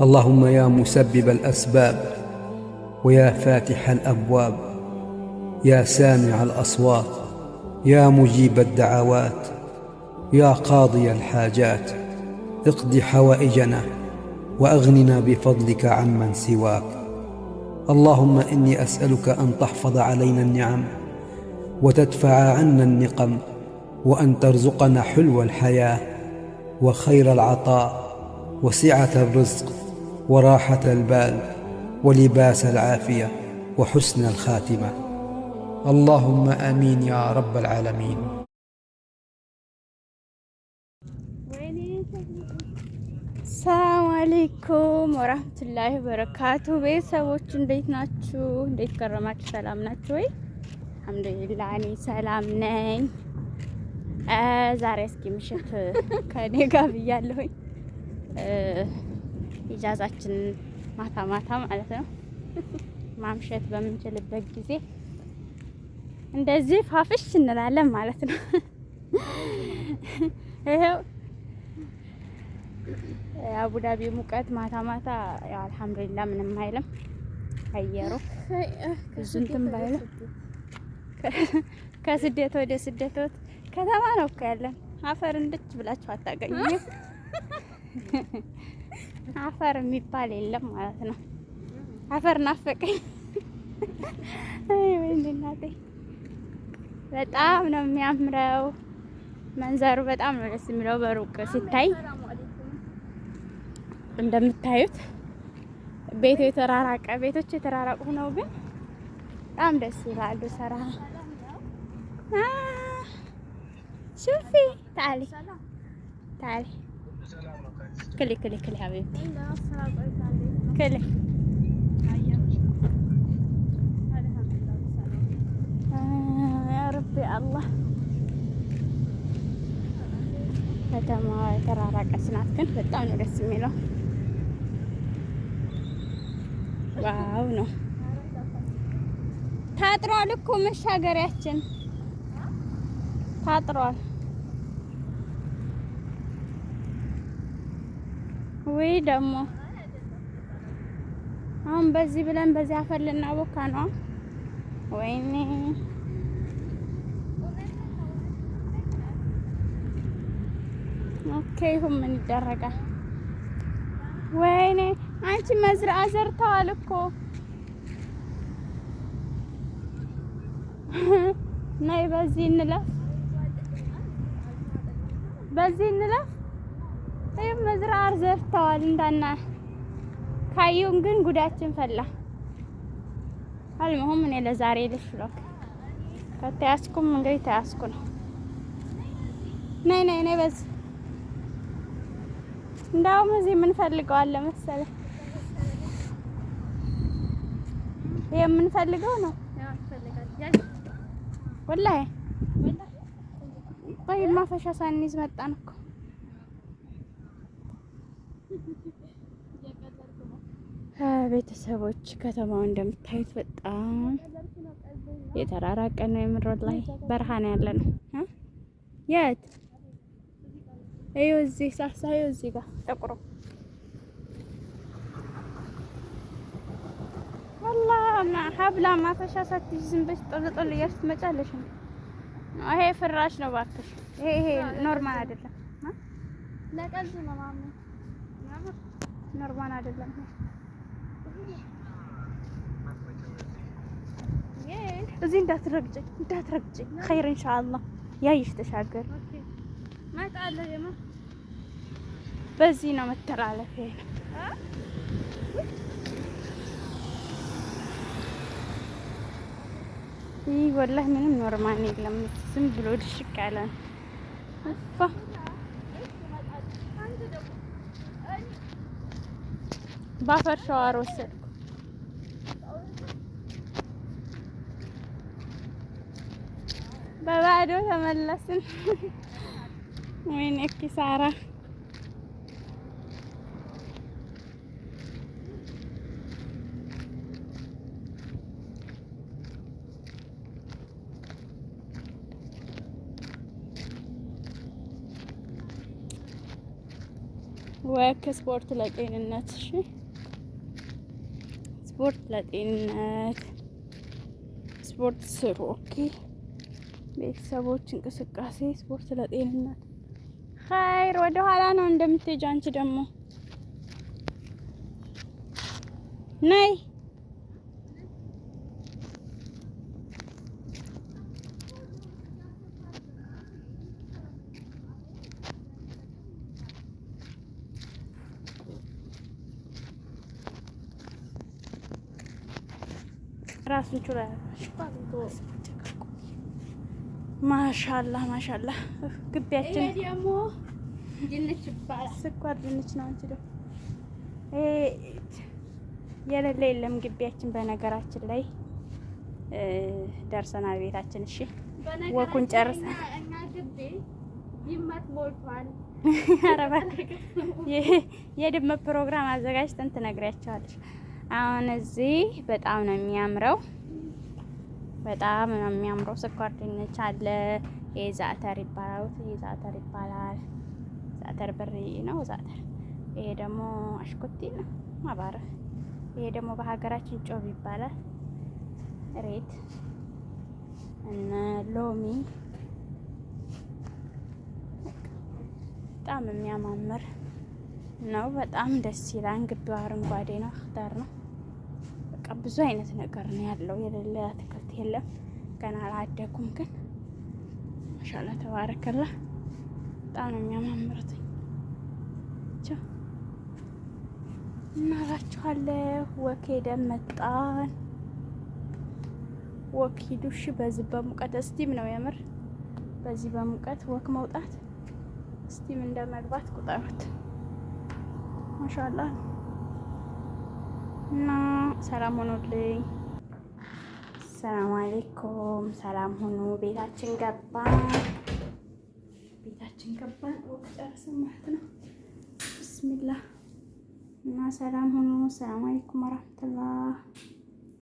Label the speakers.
Speaker 1: اللهم يا مسبب الأسباب ويا فاتح الأبواب يا سامع الأصوات يا مجيب الدعوات يا قاضي الحاجات اقض حوائجنا وأغننا بفضلك عمن سواك. اللهم إني أسألك أن تحفظ علينا النعم وتدفع عنا النقم، وأن ترزقنا حلو الحياة وخير العطاء وسعة الرزق وراحة البال ولباس العافية وحسن الخاتمة. اللهم آمين يا رب العالمين.
Speaker 2: ሰላም አለይኩም ወራህመቱላሂ ወበረካቱ። ቤተሰቦች እንዴት ናችሁ? እንዴት ከረማችሁ? ሰላም ናችሁ ወይ? አልሐምዱሊላህ እኔ ሰላም ነኝ። ዛሬ እስኪ ምሽት ከኔ ጋር ብያለሁኝ። ኢጃዛችን ማታ ማታ ማለት ነው ማምሸት በምንችልበት ጊዜ እንደዚህ ፋፍሽ እንላለን ማለት ነው። ይሄው አቡዳቢ ሙቀት ማታ ማታ ያው አልሐምዱሊላህ ምንም አይልም። አየሩ ብዙንትም ባይልም ከስደት ወደ ስደት ከተማ ነው እኮ ያለን። አፈር እንድች ብላችሁ አታገኙም። አፈር የሚባል የለም ማለት ነው። አፈር ናፈቀኝ። አይ ወንድናቴ በጣም ነው የሚያምረው መንዘሩ፣ በጣም ነው ደስ የሚለው በሩቅ ሲታይ። እንደምታዩት ቤቶች የተራራቁ ነው፣ ግን በጣም ደስ ይላሉ። ሰራ ሹፊ ታሊ كلي حبيبتي كلي. يا ربي الله ከተማ የተራራቀች ናት፣ ግን በጣም ነው ደስ የሚለው። ዋው ነው። ታጥሯል እኮ መሻገሪያችን ታጥሯል። ወይ ደግሞ አሁን በዚህ ብለን በዚህ አፈልና ቦካ ነው። ወይኔ ኦኬ ይሁን ምን ይደረጋል። ወይኔ አንቺ መዝራዓ ዘርተዋል እኮ ነይ በዚህ እንለፍ፣ በዚህ እንለፍ። ይሄ መዝራዓ ዘርተዋል እንዳና ካዩን፣ ግን ጉዳችን ፈላ። አልሙሁም እኔ ለዛሬ ልሽሎክ ከተያዝኩም እንግዲህ ተያዝኩ ነው። ነይ በዚህ እንዳውም እዚህ የምንፈልገው አለ መሰለኝ። የምንፈልገው ነው ወላሂ። ቆይ ማፈሻ ሳንይዝ መጣን እኮ። ቤተሰቦች ከተማው እንደምታዩት በጣም የተራራቀ ነው። የምሮት ላይ በረሃ ነው ያለ ነው። የት እዩ እዚህ ሳሳዩ እዚህ ጋር ጠቁሮ ወላሂ ሀብላ ማፈሻ ሳትይዝ ዝም ብለሽ ጦል እያልሽ ትመጫለሽ ነው። ይሄ ፍራሽ ነው እባክሽ። ይሄ ኖርማል አይደለም። ለቀልድ ነው ማማ፣ ኖርማል አይደለም። እዚህ እንዳትረግጭ ኸይር ኢንሻአላህ። ያይሽ ተሻገር ማጣለ የማ በዚህ ነው መተላለፍ። ይህ ወላሂ ምንም ኖርማል የለም። ዝም ብሎ ድሽቅ ያለ ነው። ባፈር ሸዋር ወሰድኩ። በባዶ ተመለስን። ወይኔ ኪሳራ። ወክ ስፖርት ለጤንነት። እሺ ስፖርት ለጤንነት ስፖርት ስሩ። ኦኬ ቤተሰቦች እንቅስቃሴ ስፖርት ለጤንነት ኸይር። ወደ ኋላ ነው እንደምትሄጂ አንቺ ደግሞ ነይ። ራሱን ችላ ማሻአላህ ማሻአላህ። ግቢያችን ደግሞ ድንች ይባላል። ስኳር ድንች ነው። አንቺ ደግሞ የሌለ የለም ግቢያችን። በነገራችን ላይ ደርሰናል ቤታችን። እሺ ወኩን ጨርሰን እኛ ግቢ ድመት ሞልቷል። የድመት ፕሮግራም አዘጋጅተን ትነግሪያቸዋለሽ። አሁን እዚህ በጣም ነው የሚያምረው፣ በጣም ነው የሚያምረው። ስኳር ድንች አለ። የዛተር ይባላል፣ የዛተር ይባላል። ዛተር ብሪ ነው ዛተር። ይሄ ደግሞ አሽኮቲ ነው ማባረፍ። ይሄ ደግሞ በሀገራችን ጮብ ይባላል። ሬት እና ሎሚ በጣም የሚያማምር ነው። በጣም ደስ ይላል። ግቢው አረንጓዴ ነው፣ አክታር ነው። በቃ ብዙ አይነት ነገር ነው ያለው። የሌለ አትክልት የለም። ገና አላደኩም ግን ማሻአላ ተባረከላ። በጣም ነው የሚያማምሩት። እናላችኋለሁ። ወክ ሄደን መጣን። ወክ ሂዱ እሺ። በዚህ በሙቀት እስቲም ነው የምር። በዚህ በሙቀት ወክ መውጣት እስቲም እንደመግባት ቁጠሩት። ማሻአላ እና ሰላም ሆኖልኝ። ሰላም አለይኩም። ሰላም ሆኖ ቤታችን ገባን። ወቅ ጨርሰን ማለት ነው። ቢስሚላህ እና ሰላም ሆኖ። ሰላም አለይኩም ወራህመቱላህ